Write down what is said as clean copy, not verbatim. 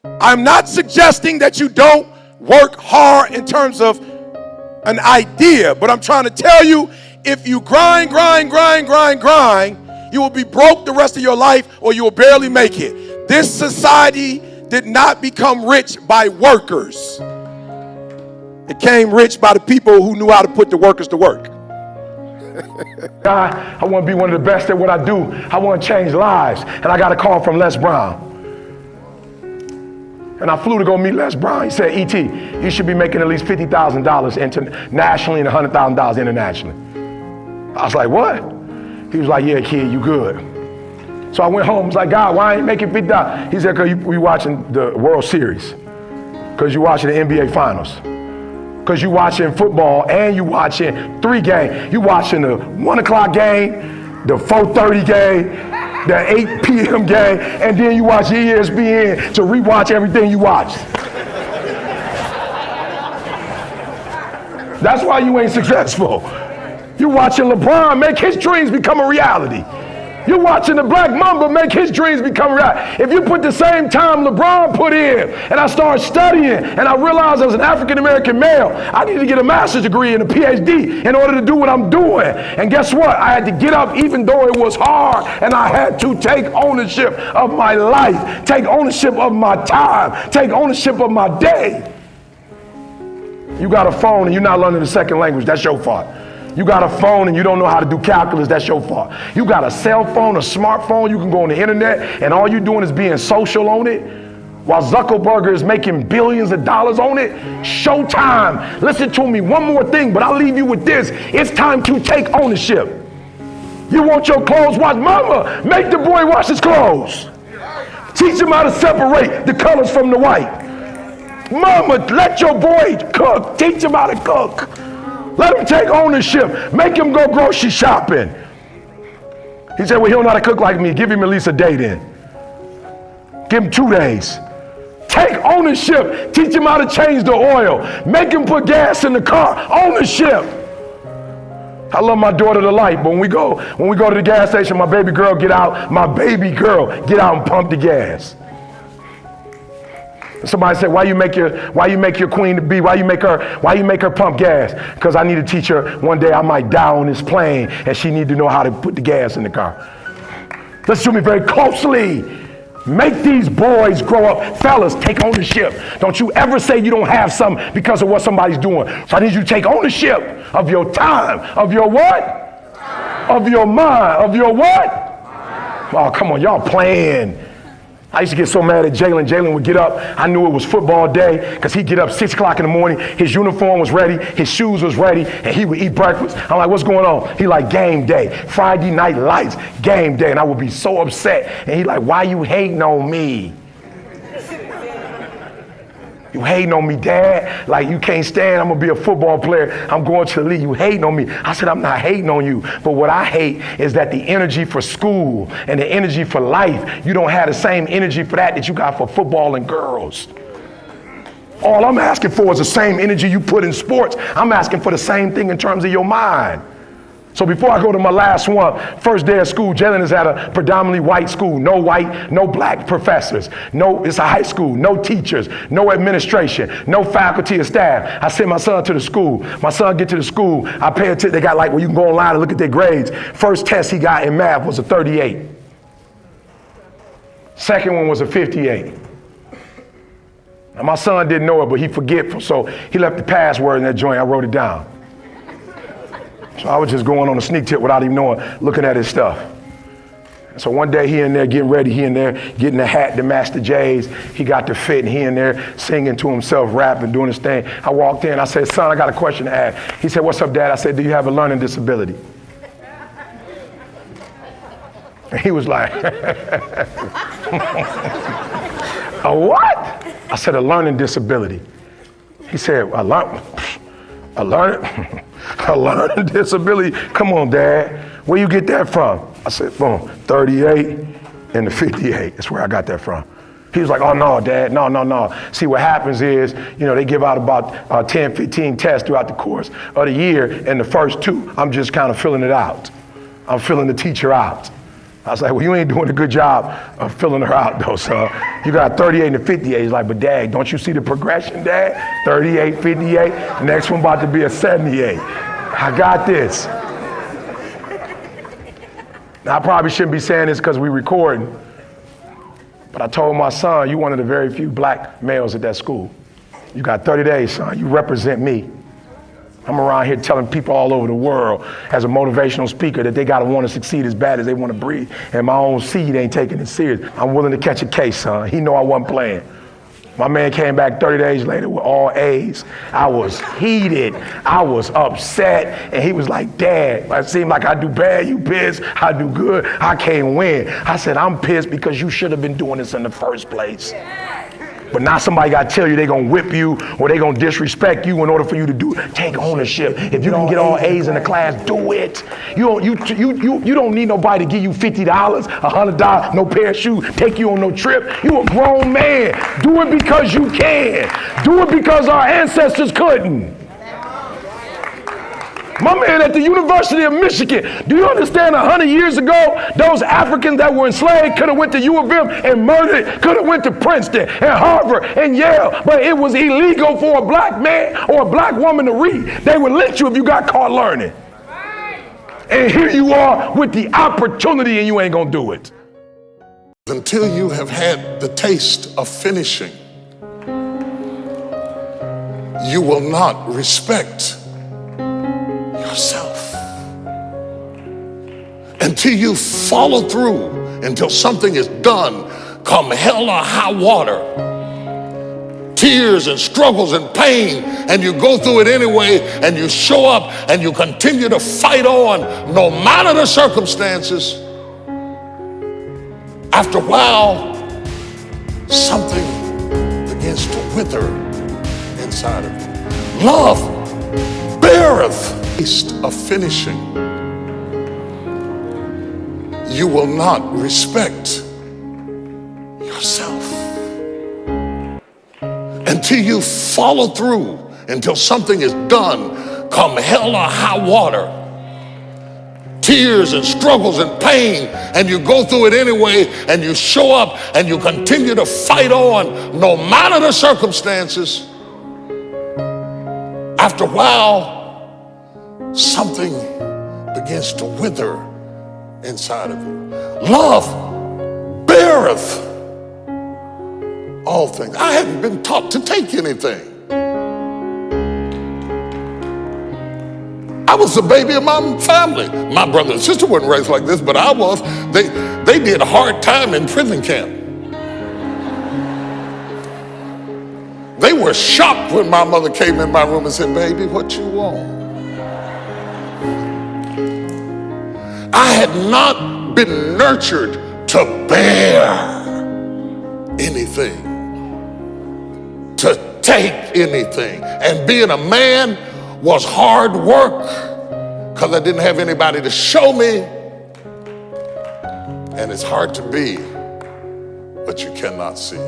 I'm not suggesting that you don't work hard in terms of an idea, but I'm trying to tell you, if you grind, you will be broke the rest of your life, or you will barely make it. This society did not become rich by workers. It came rich by the people who knew how to put the workers to work. I want to be one of the best at what I do. I want to change lives. And I got a call from Les Brown. And I flew to go meet Les Brown. He said, E.T., you should be making at least $50,000 internationally and $100,000 internationally. I was like, what? He was like, yeah, kid, you good. So I went home. I was like, God, why ain't making $50,000? He said, because you watching the World Series. Because you watching the NBA Finals. Because you watching football and you watching 3 games. You watching the 1 o'clock game, the 4:30 game, the 8 p.m. game, and then you watch ESPN to rewatch everything you watched. That's why you ain't successful. You're watching LeBron make his dreams become a reality. You're watching the Black Mamba make his dreams become reality. If you put the same time LeBron put in, and I started studying, and I realized as an African-American male, I need to get a master's degree and a PhD in order to do what I'm doing. And guess what? I had to get up even though it was hard, and I had to take ownership of my life, take ownership of my time, take ownership of my day. You got a phone and you're not learning the second language, that's your fault. You got a phone and you don't know how to do calculus, that's your fault. You got a cell phone, a smartphone, you can go on the internet and all you're doing is being social on it, while Zuckerberg is making billions of dollars on it. Showtime. Listen to me, one more thing, but I'll leave you with this. It's time to take ownership. You want your clothes washed? Mama, make the boy wash his clothes. Teach him how to separate the colors from the white. Mama, let your boy cook. Teach him how to cook. Let him take ownership. Make him go grocery shopping. He said, well, he don't know how to cook like me. Give him at least a day then. Give him 2 days. Take ownership. Teach him how to change the oil. Make him put gas in the car. Ownership. I love my daughter to life, but when we go to the gas station, my baby girl get out and pump the gas. Somebody said, why you make your queen to be? Why you make her pump gas? Because I need to teach her one day I might die on this plane and she need to know how to put the gas in the car. Listen to me very closely. Make these boys grow up. Fellas, take ownership. Don't you ever say you don't have something because of what somebody's doing. So I need you to take ownership of your time, of your what? Of your mind, of your what? Oh, come on, y'all playing. I used to get so mad at Jalen. Jalen would get up. I knew it was football day because he'd get up 6 o'clock in the morning. His uniform was ready. His shoes was ready. And he would eat breakfast. I'm like, what's going on? He like, game day. Friday night lights, game day. And I would be so upset. And he like, why you hating on me? You hating on me, Dad? Like, you can't stand, I'm going to be a football player. I'm going to the league. You hating on me. I said, I'm not hating on you. But what I hate is that the energy for school and the energy for life, you don't have the same energy for that you got for football and girls. All I'm asking for is the same energy you put in sports. I'm asking for the same thing in terms of your mind. So before I go to my last one, first day of school, Jalen is at a predominantly white school. No white, no black professors. No, it's a high school. No teachers, no administration, no faculty or staff. I send my son to the school. My son get to the school. I pay attention. They got like, well, you can go online and look at their grades. First test he got in math was a 38. Second one was a 58. Now my son didn't know it, but he forgetful. So he left the password in that joint. I wrote it down. So I was just going on a sneak tip without even knowing, looking at his stuff. So one day he in there getting ready, he in there getting the hat to match the J's. He got the fit and he in there singing to himself, rapping, doing his thing. I walked in, I said, son, I got a question to ask. He said, what's up, Dad? I said, do you have a learning disability? And he was like, a what? I said, a learning disability. He said, a learning disability? Come on, Dad. Where you get that from? I said, boom, 38 and the 58. That's where I got that from. He was like, oh, no, Dad, no. See, what happens is, they give out about 10, 15 tests throughout the course of the year, and the first 2, I'm just kind of filling it out. I'm filling the teacher out. I was like, well, you ain't doing a good job of filling her out, though, son. You got 38 and 58. He's like, but Dad, don't you see the progression, Dad? 38, 58. Next one about to be a 78. I got this. Now, I probably shouldn't be saying this because we recording, but I told my son, you're one of the very few black males at that school. You got 30 days, son. You represent me. I'm around here telling people all over the world as a motivational speaker that they gotta want to succeed as bad as they want to breathe. And my own seed ain't taking it serious. I'm willing to catch a case, son. He know I wasn't playing. My man came back 30 days later with all A's. I was heated. I was upset. And he was like, Dad, it seemed like I do bad, you pissed. I do good, I can't win. I said, I'm pissed because you should have been doing this in the first place. But now somebody got to tell you they're going to whip you or they're going to disrespect you in order for you to do it. Take ownership. If you can get all A's in the class, do it. You don't need nobody to give you $50, $100, no pair of shoes, take you on no trip. You a grown man. Do it because you can. Do it because our ancestors couldn't. My man at the University of Michigan, do you understand 100 years ago, those Africans that were enslaved could have went to U of M and murdered it, could have went to Princeton and Harvard and Yale, but it was illegal for a black man or a black woman to read. They would lynch you if you got caught learning. And here you are with the opportunity and you ain't gonna do it. Until you have had the taste of finishing, you will not respect yourself. Until you follow through, until something is done, come hell or high water, tears and struggles and pain, and you go through it anyway, and you show up and you continue to fight on no matter the circumstances. After a while, something begins to wither inside of you. Love beareth of finishing. You will not respect yourself until you follow through, until something is done, come hell or high water, tears and struggles and pain, and you go through it anyway, and you show up and you continue to fight on no matter the circumstances. After a while, something begins to wither inside of you. Love beareth all things. I hadn't been taught to take anything. I was the baby of my family. My brother and sister weren't raised like this, but I was. They did a hard time in prison camp. They were shocked when my mother came in my room and said, baby, what you want? I had not been nurtured to bear anything, to take anything. And being a man was hard work because I didn't have anybody to show me. And it's hard to be what you cannot see.